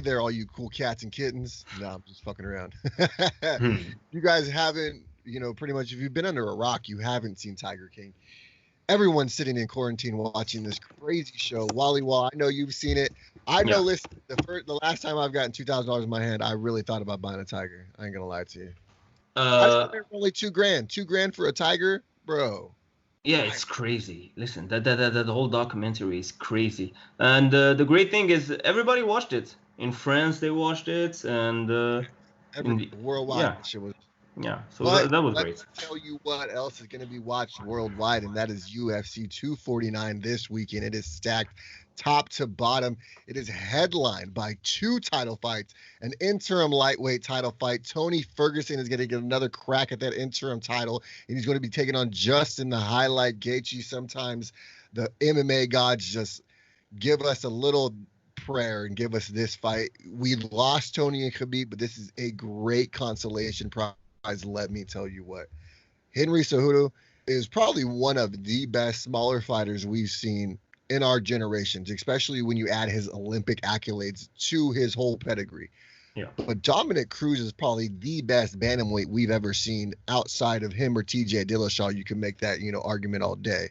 there, all you cool cats and kittens. No, I'm just fucking around. Hmm. You guys haven't, pretty much if you've been under a rock, you haven't seen Tiger King. Everyone's sitting in quarantine watching this crazy show. Wally Wall, I know you've seen it. I know, Yeah. listen, the last time I've gotten $2,000 in my hand, I really thought about buying a tiger. I ain't gonna lie to you. I just Uh, for only $2,000. $2,000 for a tiger, bro. yeah, it's crazy. Listen, that whole documentary is crazy. And the great thing is everybody watched it. In France, they watched it, and in the, Worldwide, yeah, that shit was. yeah. So But that was let great. me tell you what else is going to be watched worldwide, and that is UFC 249 this weekend. It is stacked top to bottom. It is headlined by two title fights, an interim lightweight title fight. Tony Ferguson is going to get another crack at that interim title, and he's going to be taking on Justin the Highlight Gaethje. Sometimes the MMA gods just give us a little prayer and give us this fight. We lost Tony and Khabib, but this is a great consolation prize. Let me tell you what. Henry Cejudo is probably one of the best smaller fighters we've seen in our generations, especially when you add his Olympic accolades to his whole pedigree. Yeah. But Dominic Cruz is probably the best bantamweight we've ever seen outside of him or TJ Dillashaw. You can make that, argument all day.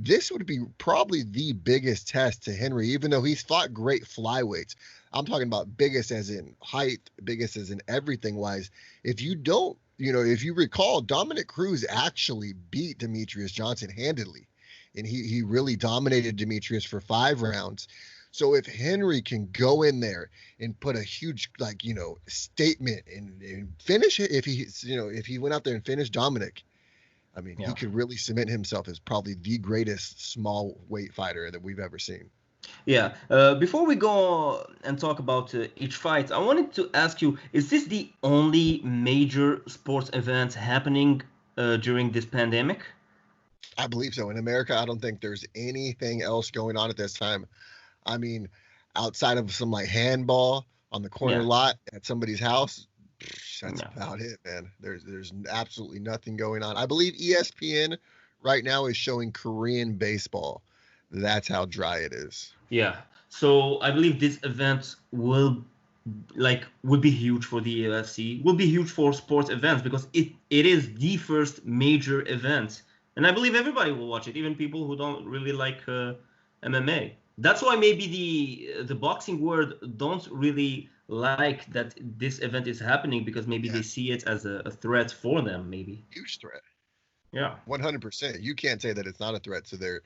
This would be probably the biggest test to Henry, even though he's fought great flyweights. I'm talking about biggest as in height, biggest as in everything wise. If you don't, if you recall, Dominic Cruz actually beat Demetrius Johnson handedly. And he really dominated Demetrius for 5 rounds. So if Henry can go in there and put a huge, statement and finish it, if he went out there and finished Dominic, I mean, he Yeah. could really cement himself as probably the greatest small weight fighter that we've ever seen. Yeah. Before we go and talk about each fight, I wanted to ask you: is this the only major sports event happening during this pandemic? I believe so. In America, I don't think there's anything else going on at this time. I mean, outside of some like handball on the corner Yeah. lot at somebody's house, that's Yeah. about it, man. There's absolutely nothing going on. I believe ESPN right now is showing Korean baseball. That's how dry it is. Yeah. So I believe this event would be huge for the UFC, will be huge for sports events because it is the first major event, and I believe everybody will watch it, even people who don't really like MMA. That's why maybe the boxing world don't really like that this event is happening because maybe Yeah, they see it as a threat for them. Maybe. huge threat. Yeah. 100%. You can't say that it's not a threat to their,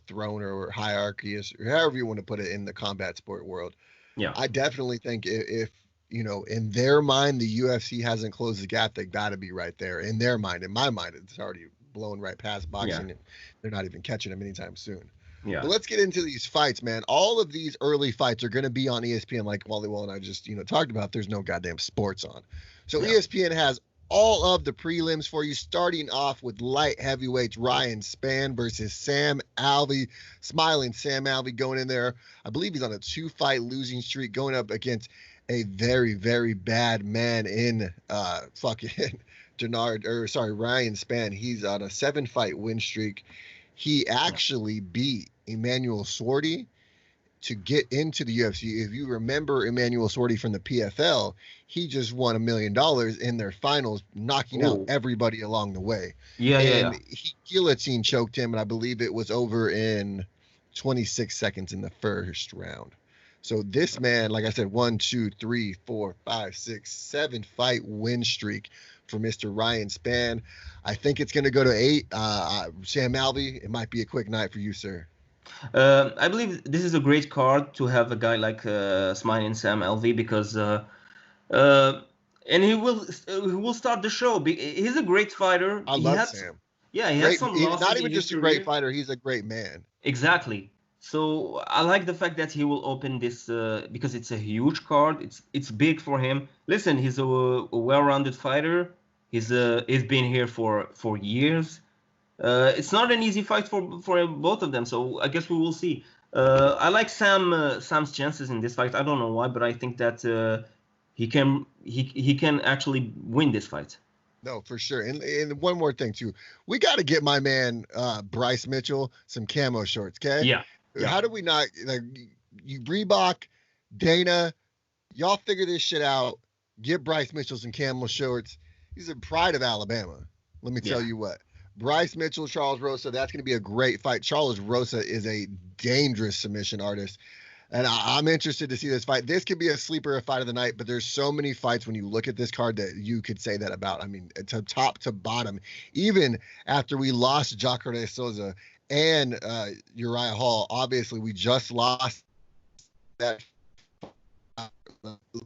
throne or hierarchy, or however you want to put it in the combat sport world. Yeah. I definitely think if in their mind, the UFC hasn't closed the gap, they got to be right there. In their mind, in my mind, it's already blown right past boxing, Yeah. and they're not even catching them anytime soon. Yeah. But let's get into these fights, man. All of these early fights are going to be on ESPN, like Wally Wall and I just, talked about. There's no goddamn sports on. So Yeah. ESPN has all of the prelims for you, starting off with light heavyweights Ryan Spann versus Sam Alvey. Smiling Sam Alvey going in there. I believe he's on a 2-fight losing streak, going up against a very, very bad man in fucking Ryan Spann. He's on a 7-fight win streak. He actually beat Emmanuel Swordy to get into the UFC. If you remember Emmanuel Swordy from the PFL, he just won $1 million in their finals, knocking out Ooh. everybody along the way. Yeah. And Yeah. he guillotine choked him, and I believe it was over in 26 seconds in the first round. So this man, like I said, 1, 2, 3, 4, 5, 6, 7 fight win streak for Mr. Ryan Spann. I think it's going to go to 8. Sam Alvey, it might be a quick night for you, sir. I believe this is a great card to have a guy like Smiling Sam Alvey because and he will start the show. He's a great fighter. I love Sam. Yeah, he has Great, some not losses in even his just a great career. fighter, he's a great man. Exactly. So I like the fact that he will open this because it's a huge card. It's big for him. Listen, he's a well-rounded fighter. He's been here for years. It's not an easy fight for both of them. So I guess we will see. I like Sam's chances in this fight. I don't know why, but I think that he can actually win this fight. No, for sure. And one more thing too, we got to get my man Bryce Mitchell some camo shorts. Okay. Yeah. Yeah. How do we not, like, you Reebok? Dana, y'all figure this shit out. Get Bryce Mitchell some camel shorts. He's a pride of Alabama. Let me tell Yeah. you what. Bryce Mitchell, Charles Rosa, that's going to be a great fight. Charles Rosa is a dangerous submission artist. And I'm interested to see this fight. This could be a sleeper fight of the night, but there's so many fights when you look at this card that you could say that about. I mean, to top to bottom, even after we lost Jacare Souza and Uriah Hall, obviously we just lost that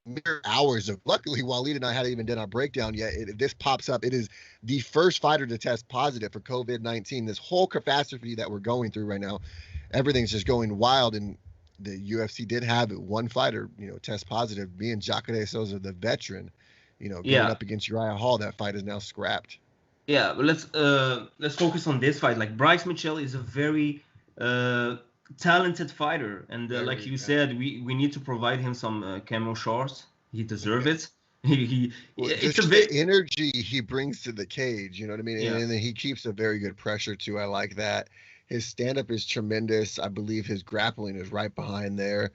mere hours of. Luckily, Waleed and I hadn't even done our breakdown yet. This pops up. It is the first fighter to test positive for COVID-19. This whole catastrophe that we're going through right now, everything's just going wild. And the UFC did have one fighter, test positive, being Jacare Souza, the veteran, going up against Uriah Hall. That fight is now scrapped. Yeah, but let's focus on this fight. Like Bryce Mitchell is a very talented fighter, and like you said, we need to provide him some camo shorts. He deserves it. It's the energy he brings to the cage. You know what I mean? Yeah. And then he keeps a very good pressure too. I like that. His stand-up is tremendous. I believe his grappling is right behind there.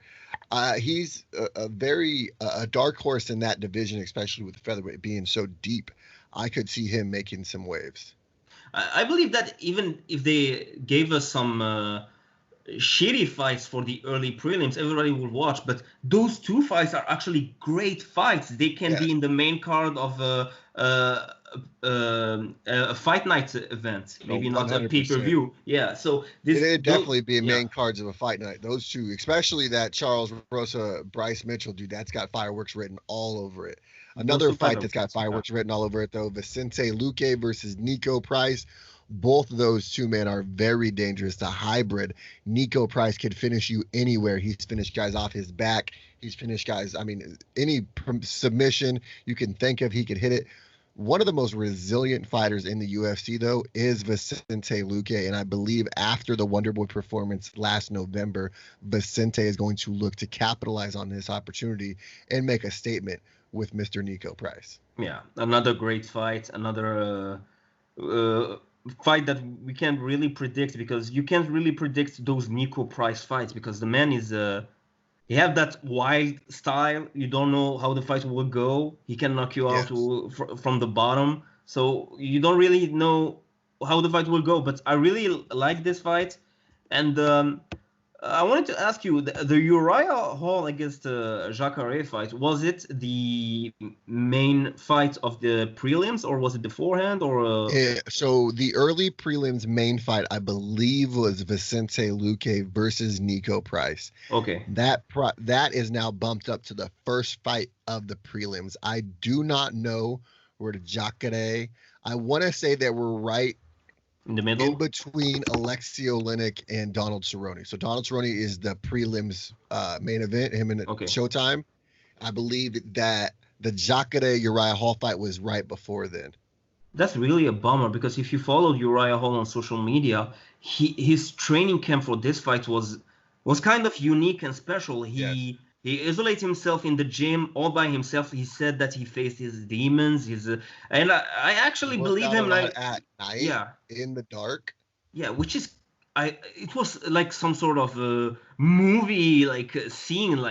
He's a very dark horse in that division, especially with the featherweight being so deep. I could see him making some waves. I believe that even if they gave us some shitty fights for the early prelims, everybody will watch. But those two fights are actually great fights. They can be in the main card of a fight night event, maybe not a pay-per-view. Yeah, so it'd definitely be main cards of a fight night. Those two, especially that Charles Rosa, Bryce Mitchell, dude, that's got fireworks written all over it. Another fight that's got fireworks written all over it, though, Vicente Luque versus Nico Price. Both of those two men are very dangerous. The hybrid. Nico Price could finish you anywhere. He's finished guys off his back. He's finished guys, I mean, any submission you can think of, he could hit it. One of the most resilient fighters in the UFC, though, is Vicente Luque. And I believe after the Wonderboy performance last November, Vicente is going to look to capitalize on this opportunity and make a statement with Mr. Nico Price. Yeah, another great fight, another fight that we can't really predict, because you can't really predict those Nico Price fights because the man is he have that wild style. You don't know how the fight will go. He can knock you out from the bottom, so you don't really know how the fight will go. But I really like this fight, and I wanted to ask you, the Uriah Hall against Jacare fight, was it the main fight of the prelims, or was it beforehand? Or so the early prelims main fight, I believe, was Vicente Luque versus Nico Price. Okay. That is now bumped up to the first fight of the prelims. I do not know where the Jacare. I want to say that we're right in the middle, in between Alexei Oleinik and Donald Cerrone. So Donald Cerrone is the prelims main event, him in Showtime. I believe that the Jacare Uriah Hall fight was right before then. That's really a bummer, because if you followed Uriah Hall on social media, his training camp for this fight was kind of unique and special. He isolates himself in the gym all by himself. He said that he faced his demons. And I actually believe him. Like at night, in the dark. Yeah, which is it was like some sort of a movie scene.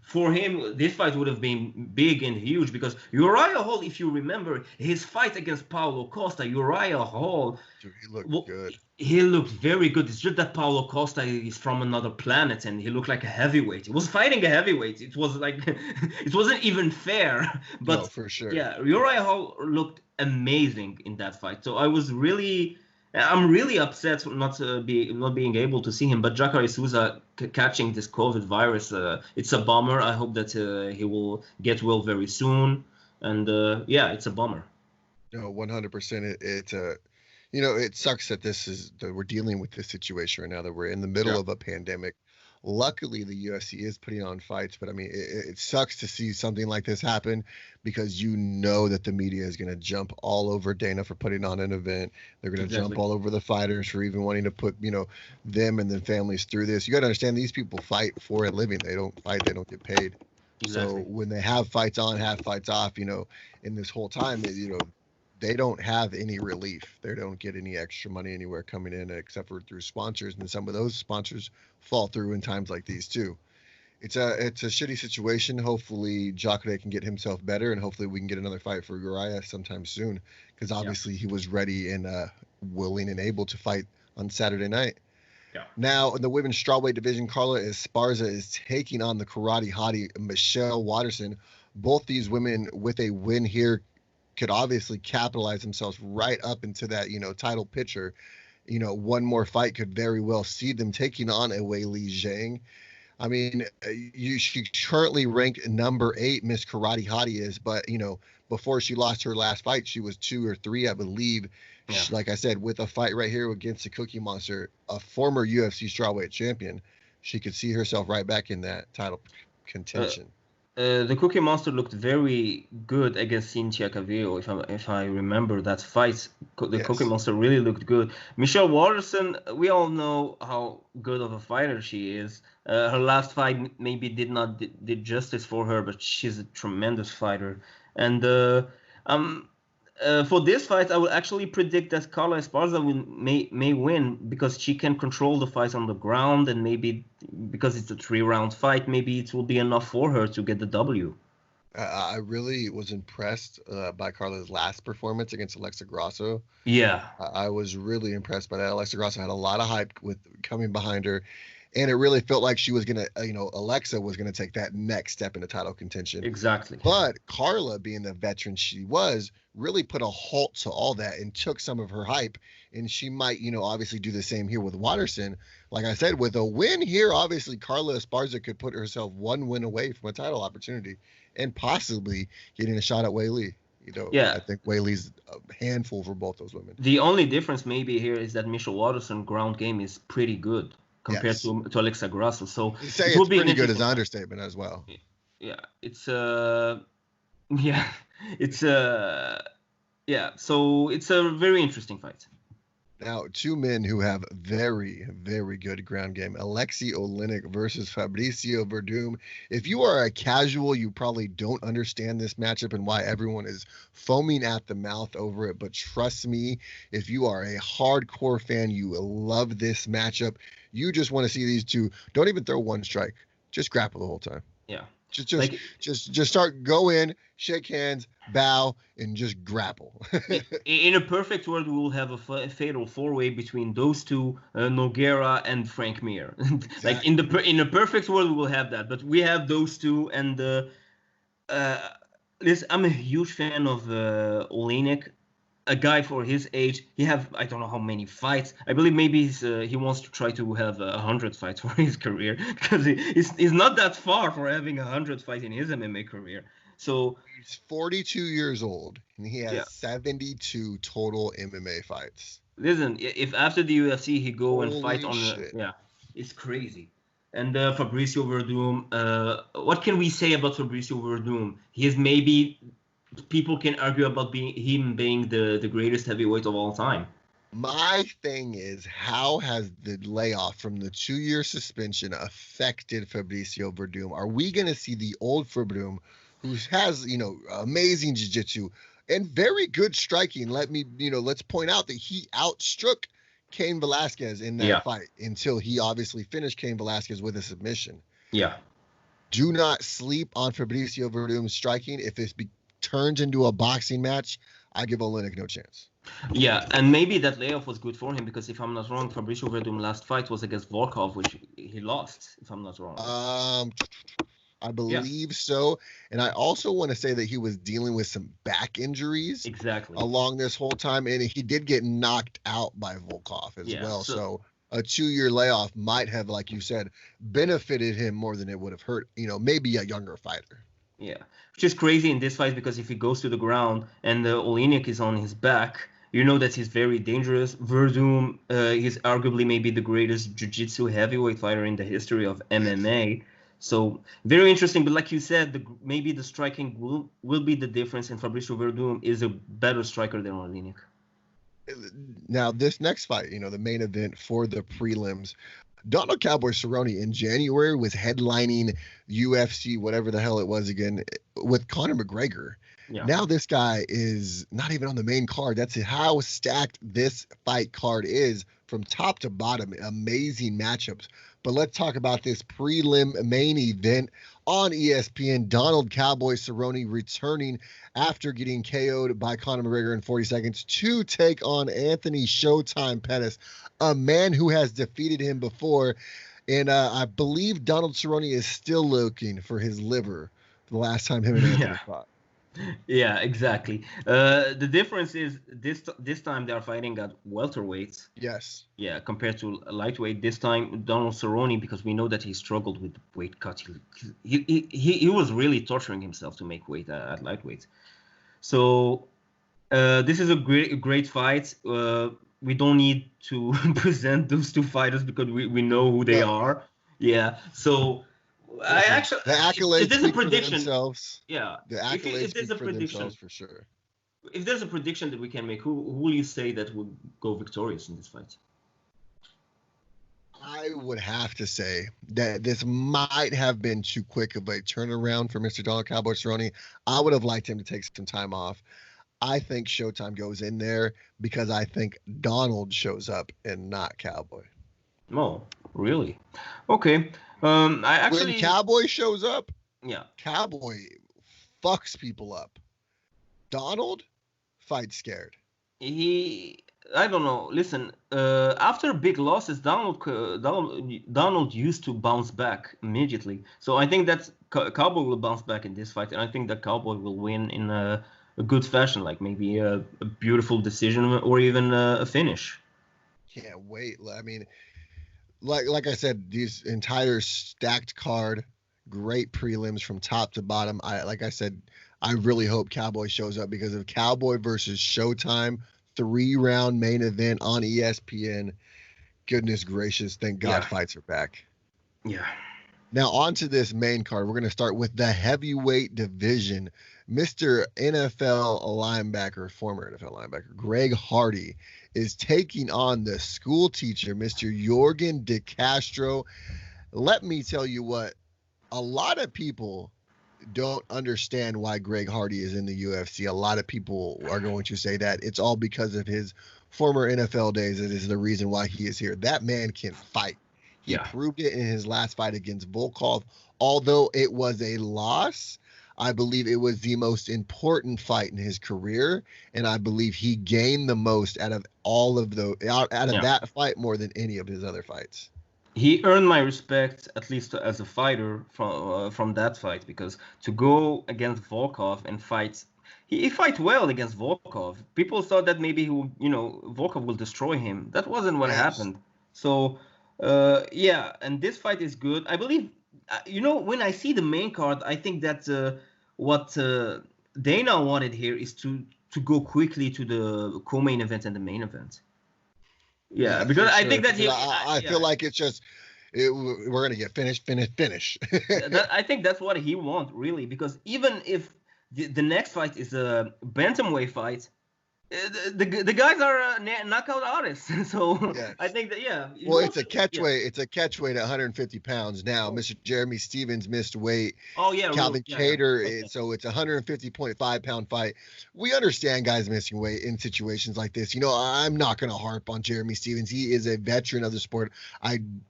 For him, this fight would have been big and huge, because Uriah Hall, if you remember his fight against Paulo Costa, Uriah Hall, dude, he looked good. He looked very good. It's just that Paulo Costa is from another planet, and he looked like a heavyweight. He was fighting a heavyweight. It was like it wasn't even fair. But no, for sure. Yeah, Uriah Hall looked amazing in that fight. So I'm really upset not being able to see him. But Jacare Souza catching this COVID virus, it's a bummer. I hope that he will get well very soon. And it's a bummer. No, 100%. It sucks that we're dealing with this situation right now, that we're in the middle of a pandemic. Luckily, the UFC is putting on fights, but I mean, it sucks to see something like this happen, because that the media is going to jump all over Dana for putting on an event. They're going to jump all over the fighters for even wanting to put, them and their families through this. You got to understand, these people fight for a living. They don't fight, they don't get paid. Exactly. So when they have fights on, have fights off, in this whole time, they don't have any relief. They don't get any extra money anywhere coming in except for through sponsors, and some of those sponsors fall through in times like these too. It's a shitty situation. Hopefully Jacare can get himself better, and hopefully we can get another fight for Uriah sometime soon, because obviously he was ready and willing and able to fight on Saturday night. Yeah. Now in the women's strawweight division, Carla Esparza is taking on the karate hottie Michelle Watterson. Both these women with a win here could obviously capitalize themselves right up into that title picture. One more fight could very well see them taking on a Weili Zhang. I mean, she currently ranked number 8, Miss Karate Hottie is, but before she lost her last fight, she was 2 or 3, I believe. Yeah. Like I said, with a fight right here against the Cookie Monster, a former UFC strawweight champion, she could see herself right back in that title contention. The Cookie Monster looked very good against Cynthia Calvillo, if I remember that fight. The Yes. Cookie Monster really looked good. Michelle Watterson, we all know how good of a fighter she is. Her last fight maybe did justice for her, but she's a tremendous fighter. And for this fight, I would actually predict that Carla Esparza may win, because she can control the fight on the ground, and maybe because it's a 3-round fight, maybe it will be enough for her to get the W. I really was impressed by Carla's last performance against Alexa Grasso. Yeah. I was really impressed by that. Alexa Grasso had a lot of hype with coming behind her, and it really felt like she was going to, Alexa was going to take that next step into title contention. Exactly. But Carla, being the veteran she was, really put a halt to all that and took some of her hype. And she might, obviously do the same here with Watterson. Like I said, with a win here, obviously Carla Esparza could put herself one win away from a title opportunity and possibly getting a shot at Weili. Yeah. I think Weili's a handful for both those women. The only difference maybe here is that Michelle Watterson ground game is pretty good compared to Alexa Grasso. So you say it's pretty good as an understatement as well. Yeah, it's yeah, it's yeah. So it's a very interesting fight. Now, 2 men who have very, very good ground game. Alexei Oleinik versus Fabricio Verdum. If you are a casual, you probably don't understand this matchup and why everyone is foaming at the mouth over it. But trust me, if you are a hardcore fan, you will love this matchup. You just want to see these two. Don't even throw one strike. Just grapple the whole time. Yeah. Just start, go in, shake hands, bow, and just grapple. In a perfect world, we will have a fatal 4-way between those two, Nogueira and Frank Mir. Exactly. Like in a perfect world, we will have that, but we have those two. And I'm a huge fan of Oleinik. A guy for his age, I don't know how many fights. I believe maybe he wants to try to have 100 fights for his career, because he's not that far for having 100 fights in his MMA career. So he's 42 years old and he has 72 total MMA fights. Listen, if after the UFC he go and fight on shit. It's crazy. And Fabricio Verdum, what can we say about Fabricio Verdum? He is maybe. People can argue about being the greatest heavyweight of all time. My thing is, how has the layoff from the 2-year suspension affected Fabricio Verdum? Are we going to see the old Verdum, who has, amazing jiu-jitsu and very good striking? Let's point out that he outstruck Cain Velasquez in that fight until he obviously finished Cain Velasquez with a submission. Yeah. Do not sleep on Fabricio Verdum's striking. If it's turns into a boxing match, I give Oleinik no chance. Yeah, and maybe that layoff was good for him, because if I'm not wrong, Fabricio Verdum's last fight was against Volkov, which he lost, if I'm not wrong. I believe so. And I also want to say that he was dealing with some back injuries along this whole time, and he did get knocked out by Volkov as well. So a 2-year layoff might have, like you said, benefited him more than it would have hurt, maybe a younger fighter. Yeah, which is crazy in this fight, because if he goes to the ground and Oleinik is on his back, you know that he's very dangerous. Verdum, he's arguably maybe the greatest jiu-jitsu heavyweight fighter in the history of MMA. So very interesting. But like you said, maybe the striking will be the difference, and Fabricio Verdum is a better striker than Oleinik. Now, this next fight, the main event for the prelims, Donald Cowboy Cerrone in January was headlining UFC, whatever the hell it was again, with Conor McGregor. Yeah. Now this guy is not even on the main card. That's how stacked this fight card is from top to bottom. Amazing matchups. But let's talk about this prelim main event on ESPN. Donald Cowboy Cerrone returning after getting KO'd by Conor McGregor in 40 seconds to take on Anthony Showtime Pettis, a man who has defeated him before. And I believe Donald Cerrone is still looking for his liver the last time him and Anthony fought. Yeah, exactly. The difference is this time they are fighting at welterweights. Yes. Yeah, compared to lightweight. This time Donald Cerrone, because we know that he struggled with the weight cut. He was really torturing himself to make weight at lightweight. So this is a great fight. We don't need to present those two fighters because we know who they are. Yeah. So. I actually, the accolades speak for themselves. Yeah, the accolades if there's speak for themselves for sure. If there's a prediction that we can make, who will you say that would go victorious in this fight? I would have to say that this might have been too quick of a turnaround for Mr. Donald Cowboy Cerrone. I would have liked him to take some time off. I think Showtime goes in there because I think Donald shows up and not Cowboy. Oh, really? Okay. When Cowboy shows up, yeah, Cowboy fucks people up. Donald fights scared. I don't know. Listen, after big losses, Donald used to bounce back immediately. So I think that Cowboy will bounce back in this fight, and I think that Cowboy will win in a good fashion, like maybe a beautiful decision or even a finish. Can't wait. I mean, like I said, these entire stacked card, great prelims from top to bottom. Like I said, I really hope Cowboy shows up because of Cowboy versus Showtime 3-round main event on ESPN. Goodness gracious, thank God fights are back. Yeah. Now on to this main card. We're going to start with the heavyweight division. Mr. NFL linebacker, former NFL linebacker, Greg Hardy is taking on the school teacher, Mr. Jorgen De Castro. Let me tell you what, a lot of people don't understand why Greg Hardy is in the UFC. A lot of people are going to say that it's all because of his former NFL days. It is the reason why he is here. That man can fight. He proved it in his last fight against Volkov. Although it was a loss, I believe it was the most important fight in his career, and I believe he gained the most out of all of that fight more than any of his other fights. He earned my respect, at least as a fighter, from that fight, because to go against Volkov and fight, he fight well against Volkov. People thought that maybe Volkov will destroy him. That wasn't what happened. So, and this fight is good. I believe. When I see the main card, I think that what Dana wanted here is to go quickly to the co-main event and the main event. Yeah, because I think that I feel like it's just we're gonna get finish. I think that's what he wants really, because even if the next fight is a bantamweight fight, the guys are knockout artists. So I think that Well, it's a catchweight. It's a catchweight at 150 pounds now. Mr. Jeremy Stevens missed weight. Oh yeah. Calvin Kattar. So it's a 150.5 pound fight. We understand guys missing weight in situations like this. I'm not going to harp on Jeremy Stevens. He is a veteran of the sport. I'm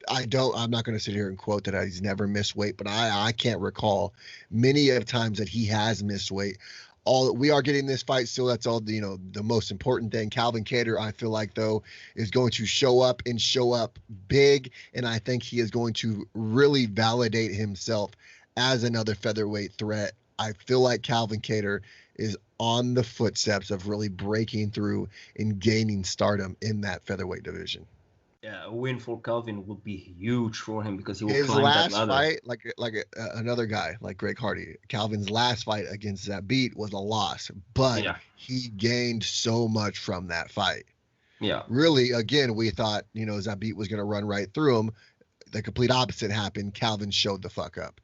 not going to sit here and quote that he's never missed weight, but I can't recall many of times that he has missed weight. We are getting this fight still. That's all the most important thing. Calvin Kattar, I feel like, though, is going to show up big, and I think he is going to really validate himself as another featherweight threat. I feel like Calvin Kattar is on the footsteps of really breaking through and gaining stardom in that featherweight division. Yeah, a win for Calvin would be huge for him because he will his climb last that ladder. Fight, like another guy like Greg Hardy, Calvin's last fight against Zabit was a loss, but he gained so much from that fight. Yeah. Really, again, we thought Zabit was going to run right through him. The complete opposite happened. Calvin showed the fuck up.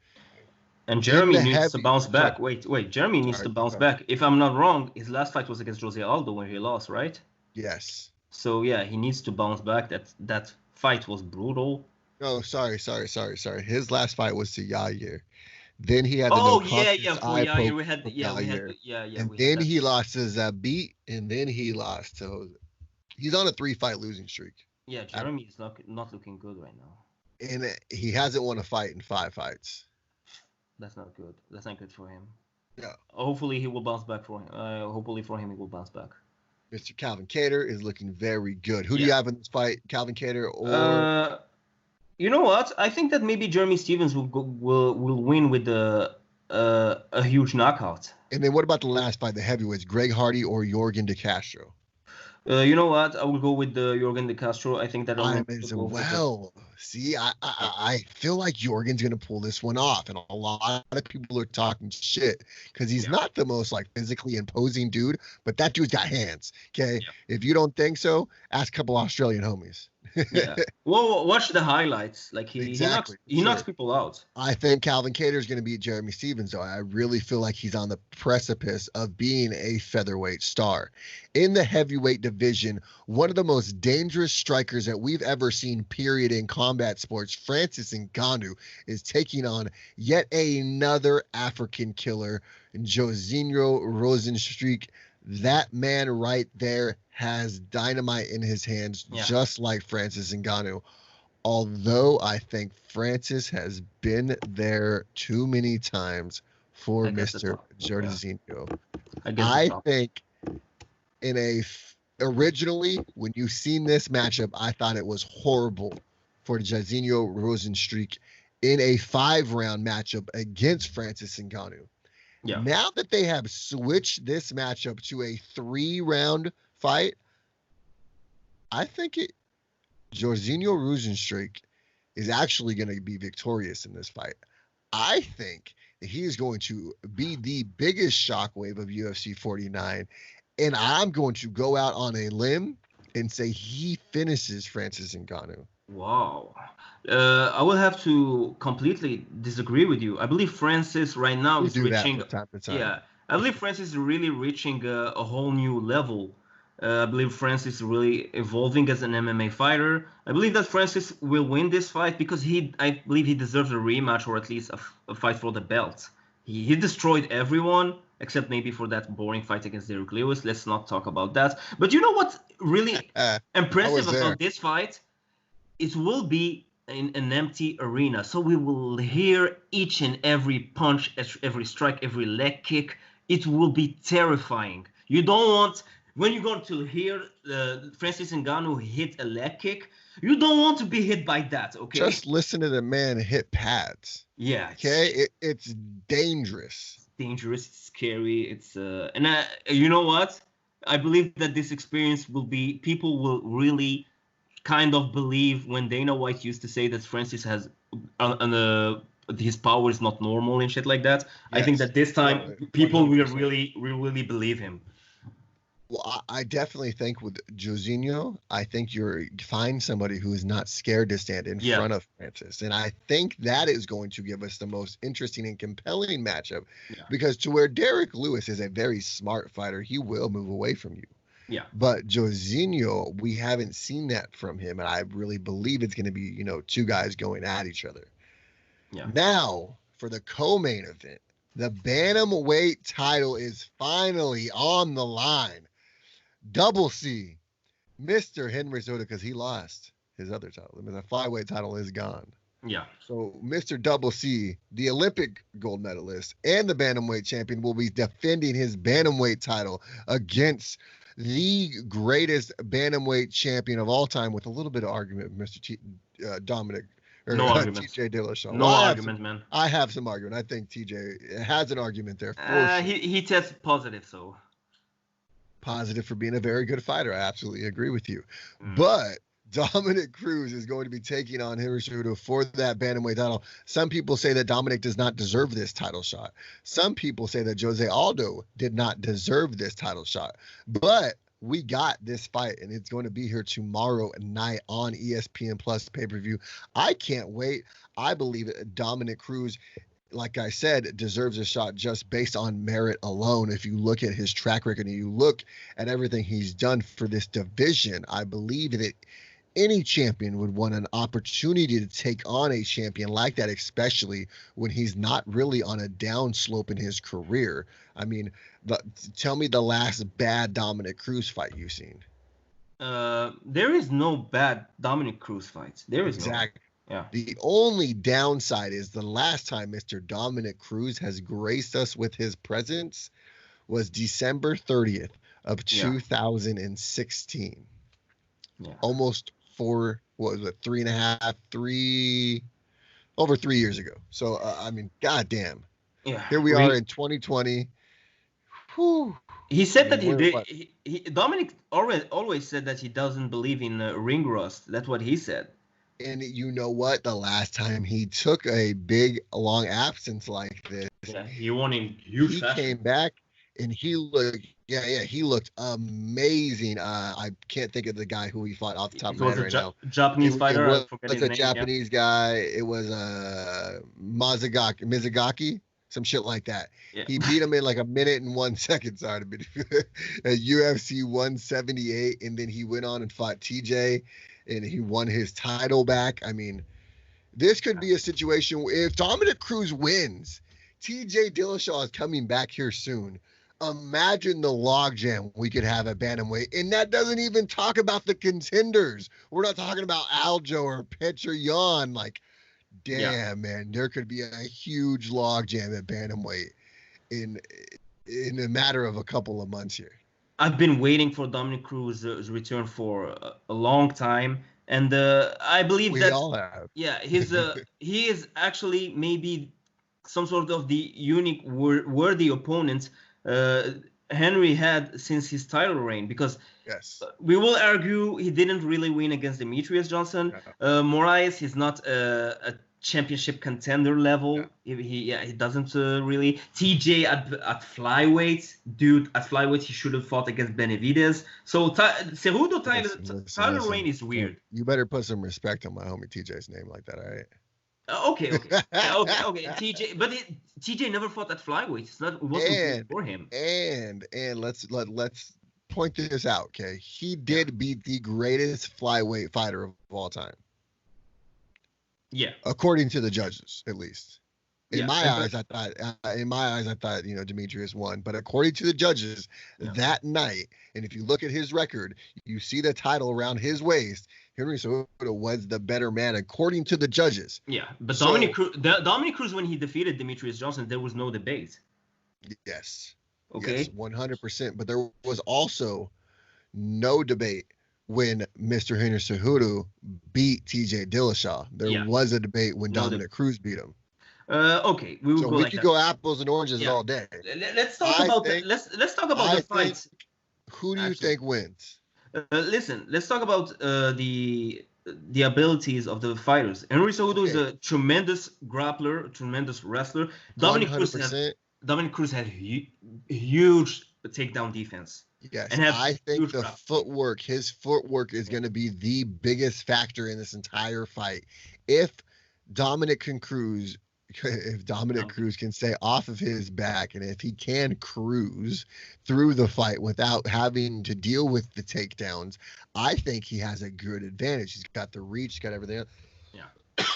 And Jeremy needs to bounce back. Wait. Jeremy needs to bounce back. If I'm not wrong, his last fight was against Jose Aldo when he lost, right? Yes. So he needs to bounce back. That fight was brutal. Oh, sorry. His last fight was to Yair. Then he had the for Yair we had and then he lost to Zabit, and then he lost. So he's on a 3-fight losing streak. Yeah, Jeremy is not looking good right now. And he hasn't won a fight in 5 fights. That's not good. That's not good for him. No. Hopefully he will bounce back for him. Hopefully for him he will bounce back. Mr. Calvin Kattar is looking very good. Who do you have in this fight, Calvin Kattar or? You know what? I think that maybe Jeremy Stevens will win with a huge knockout. And then what about the last fight, the heavyweights, Greg Hardy or Yorgan De Castro? You know what? I will go with Yorgan De Castro. I think that I'm as well. See, I feel like Yorgan's gonna pull this one off, and a lot of people are talking shit because he's not the most like physically imposing dude, but that dude's got hands. Okay, if you don't think so, ask a couple Australian homies. Yeah. Well, watch the highlights. Like he knocks people out. I think Calvin Kattar is going to beat Jeremy Stevens, though. I really feel like he's on the precipice of being a featherweight star. In the heavyweight division, one of the most dangerous strikers that we've ever seen, period, in combat sports, Francis Ngannou, is taking on yet another African killer, Josinho Rosenstreich. That man right there has dynamite in his hands, just like Francis Ngannou. Although I think Francis has been there too many times for Mr. Jorginho. I think originally when you seen this matchup, I thought it was horrible for Josinho Rosenstreich in a 5-round matchup against Francis Ngannou. Yeah. Now that they have switched this matchup to a 3-round fight, I think Josinho Rosenstreich is actually going to be victorious in this fight. I think that he is going to be the biggest shockwave of UFC 49, and I'm going to go out on a limb and say he finishes Francis Ngannou. Wow. I will have to completely disagree with you. I believe Francis right now is reaching. Time to time. Yeah, I believe Francis is really reaching a whole new level. I believe Francis is really evolving as an MMA fighter. I believe that Francis will win this fight because I believe he deserves a rematch or at least a fight for the belt. He destroyed everyone except maybe for that boring fight against Derrick Lewis. Let's not talk about that. But you know what's really impressive about this fight? It will be in an empty arena, so we will hear each and every punch, every strike, every leg kick. It will be terrifying. You don't want, when you're going to hear Francis Ngannou hit a leg kick, you don't want to be hit by that, okay? Just listen to the man hit pads. Yeah. Okay? It's dangerous. It's dangerous, it's scary, and you know what? I believe that this experience people will really kind of believe when Dana White used to say that Francis has his power is not normal and shit like that. Yes. I think that this time people will really believe him. Well, I definitely think with Josinho, I think you find somebody who is not scared to stand in front of Francis. And I think that is going to give us the most interesting and compelling matchup because to where Derrick Lewis is a very smart fighter, he will move away from you. Yeah. But Josinho, we haven't seen that from him. And I really believe it's going to be, two guys going at each other. Yeah. Now, for the co-main event, the bantamweight title is finally on the line. Double C, Mr. Henry Cejudo, because he lost his other title. I mean, the flyweight title is gone. Yeah. So Mr. Double C, the Olympic gold medalist and the bantamweight champion, will be defending his bantamweight title against the greatest bantamweight champion of all time, with a little bit of argument with Mr. Dominic. No argument. TJ Dillashaw. No argument, man. I have some argument. I think TJ has an argument there. Sure. He tested positive, so. Positive for being a very good fighter. I absolutely agree with you. But Dominic Cruz is going to be taking on Henry Cejudo for that bantamweight title. Some people say that Dominic does not deserve this title shot. Some people say that Jose Aldo did not deserve this title shot. But we got this fight, and it's going to be here tomorrow night on ESPN Plus pay-per-view. I can't wait. I believe Dominic Cruz, like I said, deserves a shot just based on merit alone. If you look at his track record and you look at everything he's done for this division, I believe that any champion would want an opportunity to take on a champion like that, especially when he's not really on a downslope in his career. I mean, tell me the last bad Dominic Cruz fight you've seen. There is no bad Dominic Cruz fights. There is exactly. Yeah. The only downside is the last time Mr. Dominic Cruz has graced us with his presence was December 30th of Yeah. 2016. Yeah. Almost what was it, over 3 years ago. So, I mean, goddamn. Yeah. Here we are in 2020. Whew. He said I that mean, Dominic always said that he doesn't believe in ring rust. That's what he said. And you know what? The last time he took a big, long absence like this, Yeah, he won in huge fashion. He came back and he looked, he looked amazing. I can't think of the guy who he fought off the top of my head right now. Japanese fighter. It was a Japanese guy. It was Mizugaki, some shit like that. Yeah. He beat him in like a minute and 1 second. Sorry to be at UFC 178, and then he went on and fought TJ, and he won his title back. I mean, this could be a situation where if Dominic Cruz wins, TJ Dillashaw is coming back here soon. Imagine the logjam we could have at bantamweight, and that doesn't even talk about the contenders. We're not talking about Aljo or Petr Yan. Like, damn, man, there could be a huge logjam at bantamweight in a matter of a couple of months here. I've been waiting for Dominic Cruz's return for a long time, and I believe we all have. Yeah, he is actually maybe some sort of the unique worthy opponent Henry had since his title reign, because we will argue he didn't really win against Demetrius Johnson. Moraes, he's not a championship contender level. He doesn't really. TJ at flyweight, he should have fought against Benavidez. So Cejudo title reign is weird. You better put some respect on my homie TJ's name like that, all right? Okay. TJ, but TJ never fought at flyweight. It wasn't for him. And let's point this out, okay? He did beat the greatest flyweight fighter of all time. Yeah. According to the judges, at least. In my eyes, I thought, Demetrius won. But according to the judges that night, and if you look at his record, you see the title around his waist. Henry Cejudo was the better man, according to the judges. Yeah, but Dominic Cruz, when he defeated Demetrius Johnson, there was no debate. Yes. Okay. Yes, 100%. But there was also no debate when Mr. Henry Cejudo beat TJ Dillashaw. There was a debate when Dominic Cruz beat him. Okay, we could go apples and oranges all day. Let's talk about the fights. Who do you think wins? Listen, let's talk about the abilities of the fighters. Henry Cejudo is a tremendous grappler, a tremendous wrestler. Dominic Cruz had huge takedown defense. Yes, I think his footwork is going to be the biggest factor in this entire fight. If Dominic Cruz can stay off of his back, and if he can cruise through the fight without having to deal with the takedowns, I think he has a good advantage. He's got the reach, he's got everything. Yeah.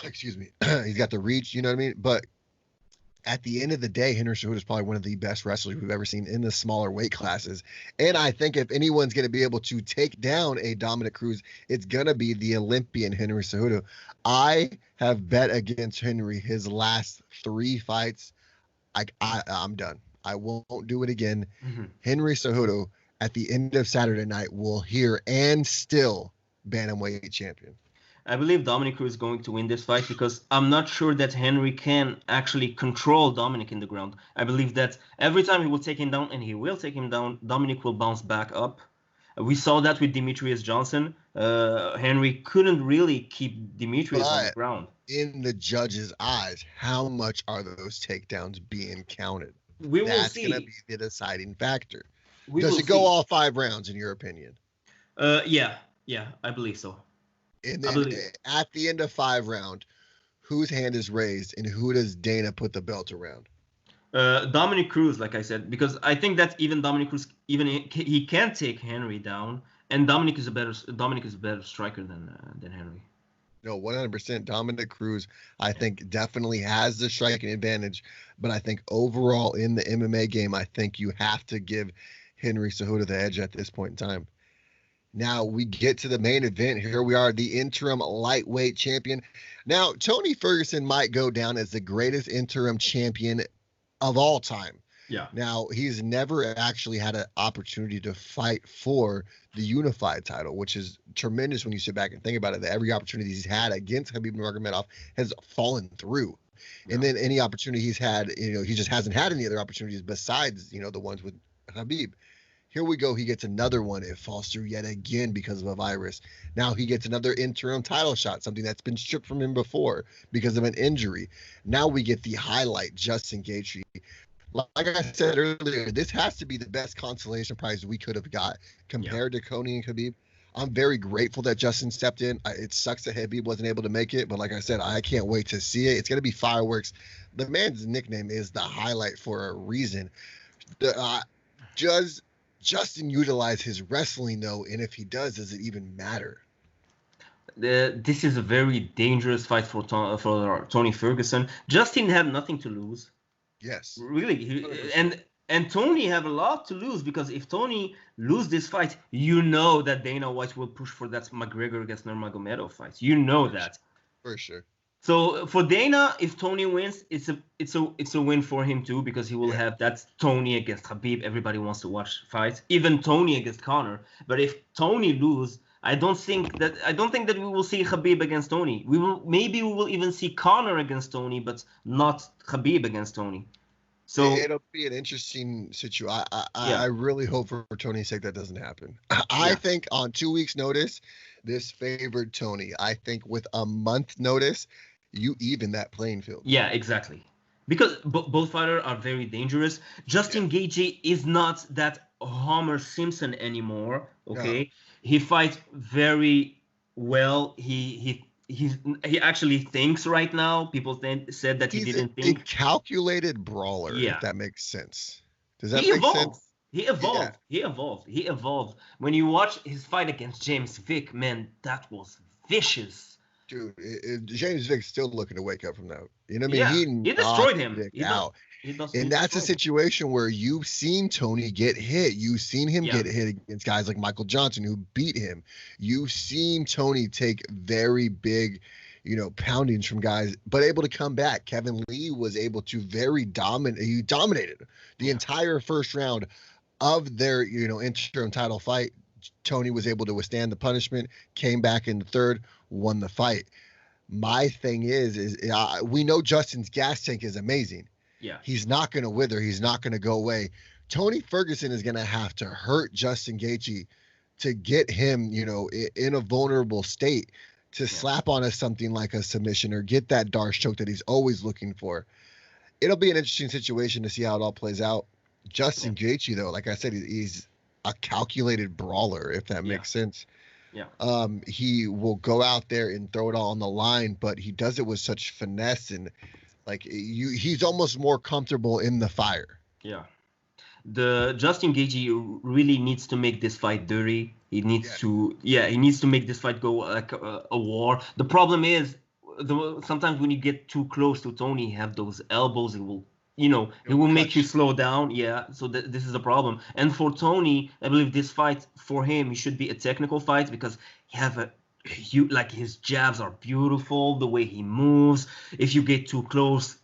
Excuse me. He's got the reach, you know what I mean? But at the end of the day, Henry Cejudo is probably one of the best wrestlers we've ever seen in the smaller weight classes. And I think if anyone's going to be able to take down a Dominic Cruz, it's going to be the Olympian Henry Cejudo. I have bet against Henry his last 3 fights. I'm done. I won't do it again. Mm-hmm. Henry Cejudo at the end of Saturday night will hear and still bantamweight champion. I believe Dominic Cruz is going to win this fight because I'm not sure that Henry can actually control Dominic in the ground. I believe that every time he will take him down, and he will take him down, Dominic will bounce back up. We saw that with Demetrius Johnson. Henry couldn't really keep Demetrius on the ground. In the judges' eyes, how much are those takedowns being counted? We will see. That's going to be the deciding factor. Does it go all 5 rounds, in your opinion? Yeah, I believe so. And then at the end of 5 rounds, whose hand is raised and who does Dana put the belt around? Dominic Cruz, like I said, because I think that even Dominic Cruz, he can take Henry down, and Dominic is a better striker than Henry. No, 100%. Dominic Cruz, I think, definitely has the striking advantage, but I think overall in the MMA game, I think you have to give Henry Cejudo the edge at this point in time. Now we get to the main event. Here we are, the interim lightweight champion. Now, Tony Ferguson might go down as the greatest interim champion of all time. Yeah. Now, he's never actually had an opportunity to fight for the unified title, which is tremendous when you sit back and think about it, that every opportunity he's had against Khabib Nurmagomedov has fallen through. And then any opportunity he's had, he just hasn't had any other opportunities besides, the ones with Khabib. Here we go. He gets another one. It falls through yet again because of a virus. Now he gets another interim title shot, something that's been stripped from him before because of an injury. Now we get the highlight, Justin Gaethje. Like I said earlier, this has to be the best consolation prize we could have got compared to Coney and Khabib. I'm very grateful that Justin stepped in. It sucks that Khabib wasn't able to make it, but like I said, I can't wait to see it. It's going to be fireworks. The man's nickname is the highlight for a reason. Does Justin utilize his wrestling, though? And if he does it even matter? This is a very dangerous fight for Tony Ferguson. Justin had nothing to lose. Yes. Really. And Tony have a lot to lose, because if Tony lose this fight, that Dana White will push for that McGregor against Nurmagomedov fight. That. For sure. So for Dana, if Tony wins, it's a win for him too, because he will have that Tony against Khabib. Everybody wants to watch fights, even Tony against Conor. But if Tony lose, I don't think that we will see Khabib against Tony. Maybe we will even see Conor against Tony, but not Khabib against Tony. So it'll be an interesting situation. I really hope for Tony's sake that doesn't happen. I think on 2 weeks' notice, this favored Tony. I think with a month notice, you even that playing field. Yeah, exactly. Because both fighters are very dangerous. Justin Gaethje is not that Homer Simpson anymore. Okay, no. He fights very well. He actually thinks right now. People said that he didn't think. A calculated brawler, if that makes sense. Does that make sense? He evolved. Yeah. He evolved. When you watch his fight against James Vick, man, that was vicious. Dude, James Vick's still looking to wake up from that. You know what I mean? He destroyed him. And that's a situation where you've seen Tony get hit. You've seen him get hit against guys like Michael Johnson who beat him. You've seen Tony take very big, poundings from guys, but able to come back. Kevin Lee was able to he dominated the entire first round of their, interim title fight. Tony was able to withstand the punishment, came back in the third, won the fight. My thing is we know Justin's gas tank is amazing. Yeah. He's not going to wither. He's not going to go away. Tony Ferguson is going to have to hurt Justin Gaethje to get him, in a vulnerable state to slap on us something like a submission or get that Darce choke that he's always looking for. It'll be an interesting situation to see how it all plays out. Justin Gaethje, though, like I said, he's a calculated brawler, if that makes sense. Yeah. He will go out there and throw it all on the line, but he does it with such finesse and he's almost more comfortable in the fire. Yeah. The Justin Gaethje really needs to make this fight dirty. He needs to make this fight go like a war. The problem is sometimes when you get too close to Tony, you have those elbows, it will it will make you slow down. Yeah, so this is the problem. And for Tony, I believe this fight for him, it should be a technical fight because his jabs are beautiful, the way he moves. If you get too close,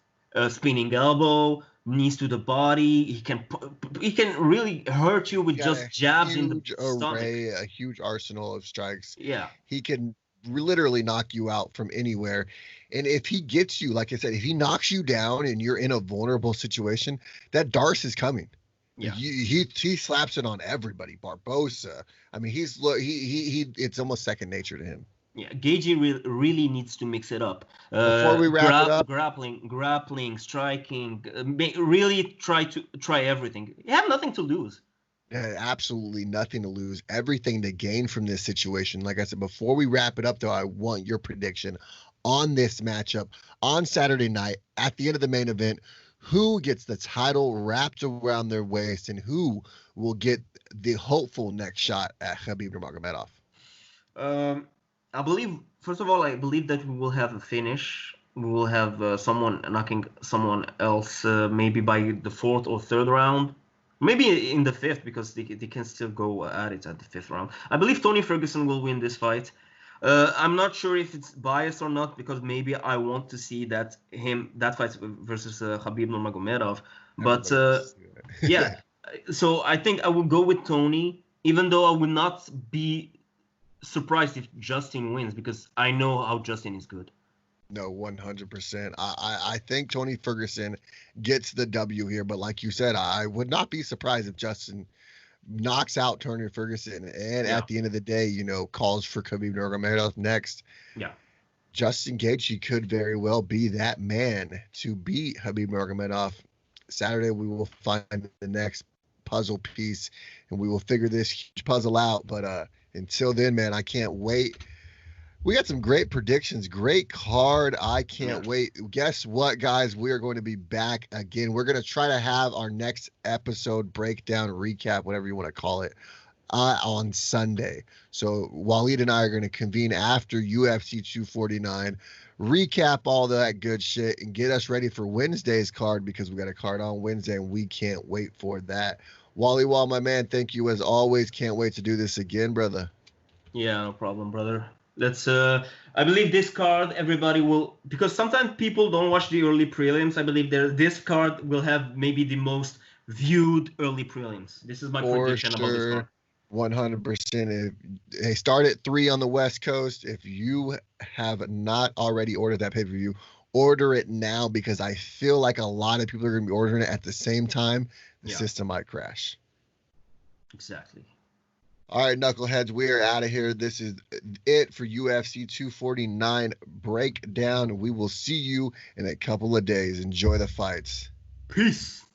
spinning elbow, knees to the body, he can really hurt you with just jabs in the stomach. A huge arsenal of strikes. Yeah, he can literally knock you out from anywhere. And if he gets you, like I said, if he knocks you down and you're in a vulnerable situation, that Darce is coming. Yeah, he slaps it on everybody. Barbosa. I mean, it's almost second nature to him. Yeah, Gaethje really needs to mix it up. Before we wrap it up, grappling, striking, really try everything. You have nothing to lose. Absolutely nothing to lose, everything to gain from this situation. Like I said, before we wrap it up, though, I want your prediction on this matchup on Saturday night at the end of the main event. Who gets the title wrapped around their waist and who will get the hopeful next shot at Khabib Nurmagomedov? I believe that we will have a finish. We will have someone knocking someone else maybe by the fourth or third round. Maybe in the fifth, because they can still go at it at the fifth round. I believe Tony Ferguson will win this fight. I'm not sure if it's biased or not, because maybe I want to see that fight versus Khabib Nurmagomedov. But yeah, so I think I will go with Tony, even though I would not be surprised if Justin wins, because I know how Justin is good. No, 100%. I think Tony Ferguson gets the W here, but like you said, I would not be surprised if Justin knocks out Tony Ferguson and at the end of the day, calls for Khabib Nurmagomedov next. Yeah. Justin Gaethje could very well be that man to beat Khabib Nurmagomedov. Saturday, we will find the next puzzle piece and we will figure this huge puzzle out. But until then, man, I can't wait. We got some great predictions, great card. I can't wait. Guess what, guys? We are going to be back again. We're going to try to have our next episode breakdown, recap, whatever you want to call it, on Sunday. So Waleed and I are going to convene after UFC 249, recap all that good shit, and get us ready for Wednesday's card, because we got a card on Wednesday, and we can't wait for that. Wally Wall, my man, thank you as always. Can't wait to do this again, brother. Yeah, no problem, brother. That's I believe this card everybody will, because sometimes people don't watch the early prelims. I believe this card will have maybe the most viewed early prelims. This is my prediction about this card. 100%. They start at 3 on the West Coast. If you have not already ordered that pay-per-view, order it now, because I feel like a lot of people are going to be ordering it at the same time. The system might crash. Exactly. All right, knuckleheads, we are out of here. This is it for UFC 249 breakdown. We will see you in a couple of days. Enjoy the fights. Peace.